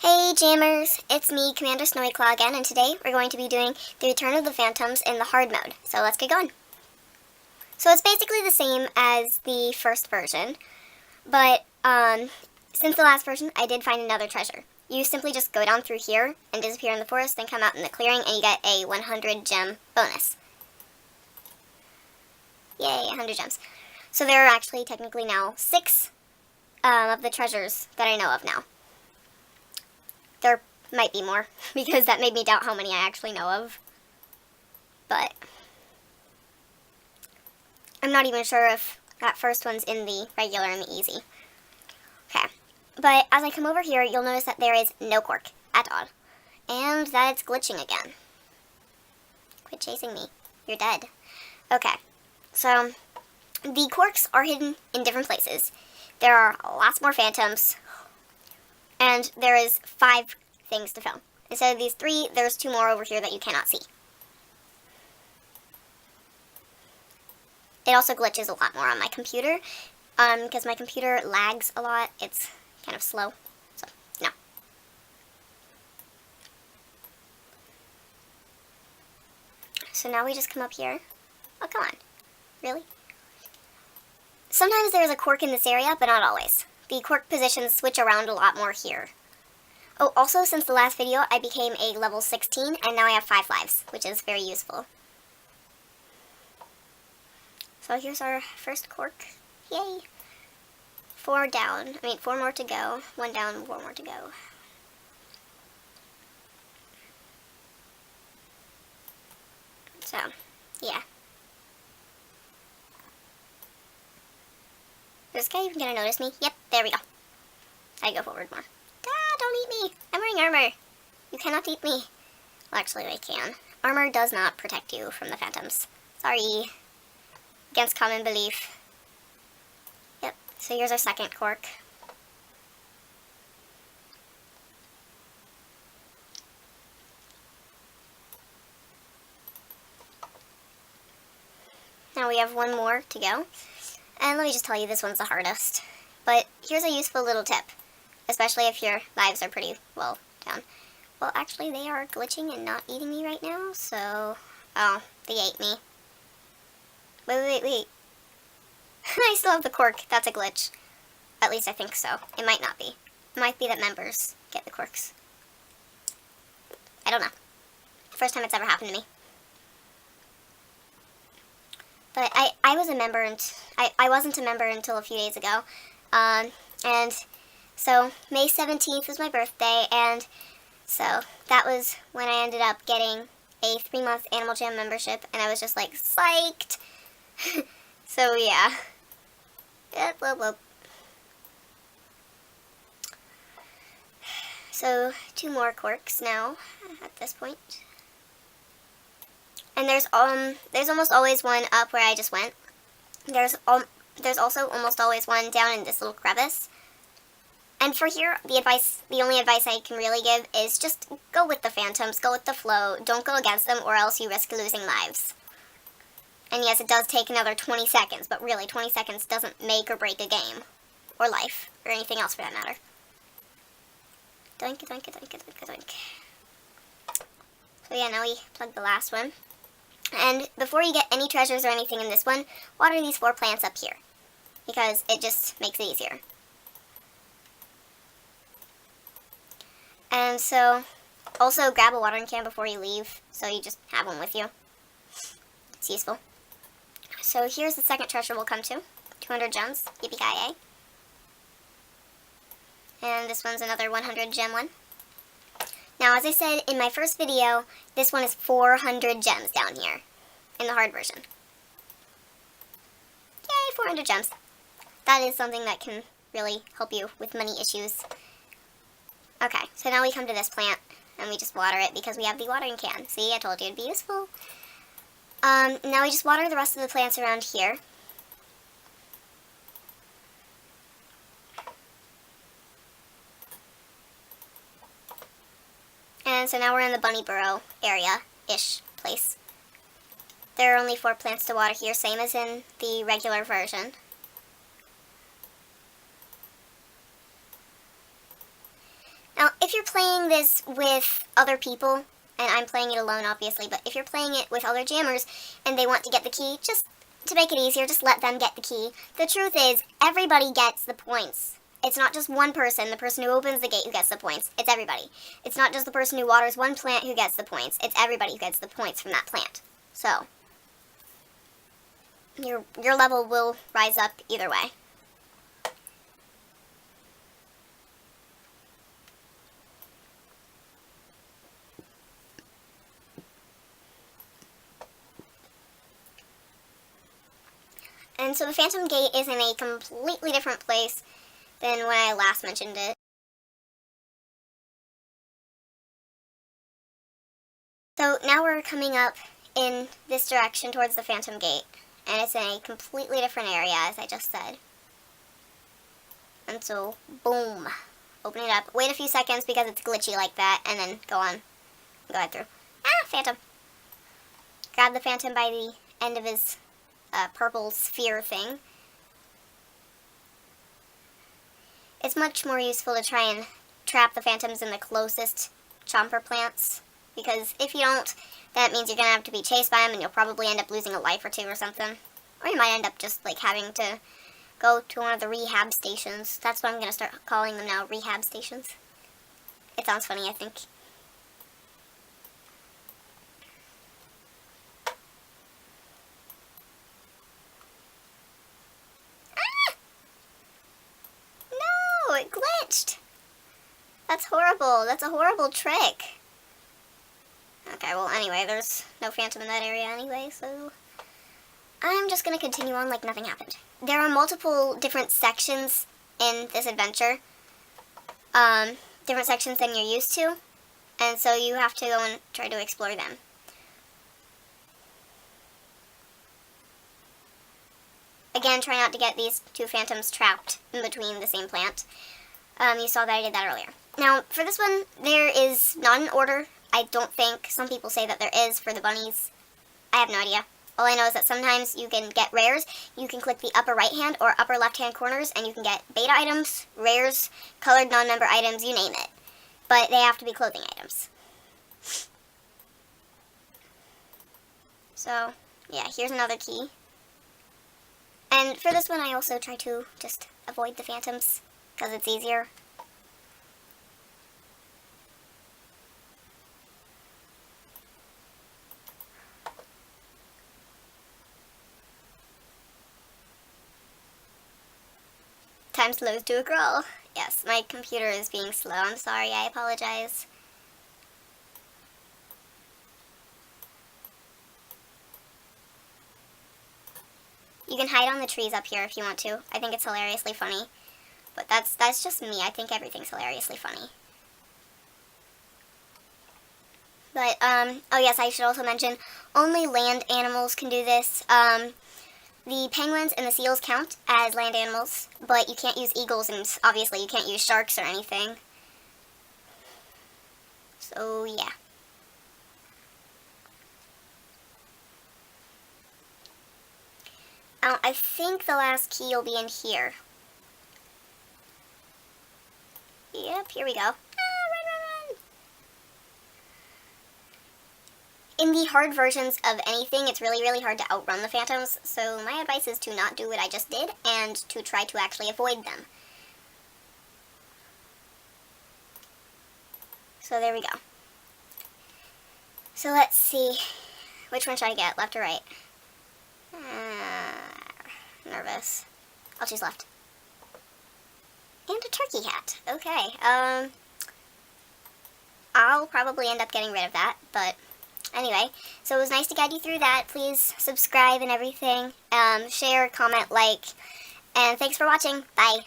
Hey Jammers, it's me, Commander Snowy Claw again, and today we're going to be doing the Return of the Phantoms in the hard mode. So let's get going. So it's basically the same as the first version, but since the last version, I did find another treasure. You simply just go down through here and disappear in the forest, then come out in the clearing, and you get a 100 gem bonus. Yay, 100 gems. So there are actually technically now 6 of the treasures that I know of now. There might be more, because that made me doubt how many I actually know of. But I'm not even sure if that first one's in the regular and the easy. Okay, but as I come over here, you'll notice that there is no cork at all. And that it's glitching again. Quit chasing me. You're dead. Okay, so the corks are hidden in different places. There are lots more phantoms. And there is 5 things to film. Instead of these 3, there's 2 more over here that you cannot see. It also glitches a lot more on my computer, because my computer lags a lot. It's kind of slow, so, no. So now we just come up here. Oh, come on. Really? Sometimes there's a cork in this area, but not always. The cork positions switch around a lot more here. Oh, also, since the last video, I became a level 16, and now I have 5 lives, which is very useful. So here's our first cork. Yay! 4 down. 4 more to go. 1 down, 4 more to go. So, yeah. Is this guy even gonna notice me? Yep, there we go. I go forward more. Ah, don't eat me! I'm wearing armor! You cannot eat me. Well, actually, I can. Armor does not protect you from the phantoms. Sorry. Against common belief. Yep, so here's our second cork. Now we have 1 more to go. And let me just tell you, this one's the hardest. But here's a useful little tip, especially if your lives are pretty well down. Well, actually, they are glitching and not eating me right now, so... Oh, they ate me. Wait. I still have the cork. That's a glitch. At least I think so. It might not be. It might be that members get the corks. I don't know. First time it's ever happened to me. But I was a member, and I wasn't a member until a few days ago. And so May 17th was my birthday, and so that was when I ended up getting a 3-month Animal Jam membership, and I was just like, psyched! So yeah. Whoop. So 2 more corks now at this point. And there's almost always one up where I just went. There's also almost always one down in this little crevice. And for here, the only advice I can really give is just go with the phantoms, go with the flow, don't go against them, or else you risk losing lives. And yes, it does take another 20 seconds, but really, 20 seconds doesn't make or break a game, or life, or anything else for that matter. Doink. So yeah, now we plug the last one. And before you get any treasures or anything in this one, water these 4 plants up here, because it just makes it easier. And so, also grab a watering can before you leave, so you just have one with you. It's useful. So here's the second treasure we'll come to. 200 gems. Yippee-ki-yay. And this one's another 100 gem one. Now, as I said in my first video, this one is 400 gems down here in the hard version. Yay, 400 gems. That is something that can really help you with money issues. Okay, so now we come to this plant, and we just water it because we have the watering can. See, I told you it'd be useful. Now we just water the rest of the plants around here. And so now we're in the bunny burrow area-ish place. There are only 4 plants to water here, same as in the regular version. Now, if you're playing this with other people, and I'm playing it alone, obviously, but if you're playing it with other jammers and they want to get the key, just to make it easier, just let them get the key. The truth is, everybody gets the points. It's not just one person, the person who opens the gate, who gets the points. It's everybody. It's not just the person who waters one plant who gets the points. It's everybody who gets the points from that plant. So, your level will rise up either way. And so the Phantom Gate is in a completely different place than when I last mentioned it. So now we're coming up in this direction towards the Phantom Gate, and it's in a completely different area, as I just said. And so, boom, open it up. Wait a few seconds because it's glitchy like that, and then go ahead through. Ah, Phantom. Grab the Phantom by the end of his purple sphere thing. It's much more useful to try and trap the Phantoms in the closest chomper plants, because if you don't, that means you're going to have to be chased by them and you'll probably end up losing a life or two or something. Or you might end up just like having to go to one of the rehab stations. That's what I'm going to start calling them now, rehab stations. It sounds funny, I think. It glitched. That's horrible. That's a horrible trick. Okay, well, anyway, there's no Phantom in that area anyway, so I'm just going to continue on like nothing happened. There are multiple different sections in this adventure, different sections than you're used to, and so you have to go and try to explore them. Again, try not to get these two Phantoms trapped in between the same plant. You saw that I did that earlier. Now, for this one, there is not an order. I don't think. Some people say that there is for the bunnies. I have no idea. All I know is that sometimes you can get rares. You can click the upper right hand or upper left hand corners and you can get beta items, rares, colored non-member items, you name it. But they have to be clothing items. So, yeah, here's another key. And for this one, I also try to just avoid the Phantoms, because it's easier. Time slows to a crawl. Yes, my computer is being slow. I'm sorry, I apologize. You can hide on the trees up here if you want to. I think it's hilariously funny. But that's just me. I think everything's hilariously funny. But, oh yes, I should also mention, only land animals can do this. The penguins and the seals count as land animals, but you can't use eagles, and obviously you can't use sharks or anything. So, yeah. I think the last key will be in here. Yep, here we go. Ah, run, run, run. In the hard versions of anything, it's really, really hard to outrun the Phantoms, so my advice is to not do what I just did, and to try to actually avoid them. So there we go. So let's see. Which one should I get, left or right? Nervous. I'll choose left. And a turkey hat. Okay, I'll probably end up getting rid of that, but anyway. So it was nice to guide you through that. Please subscribe and everything. Share, comment, like, and thanks for watching. Bye.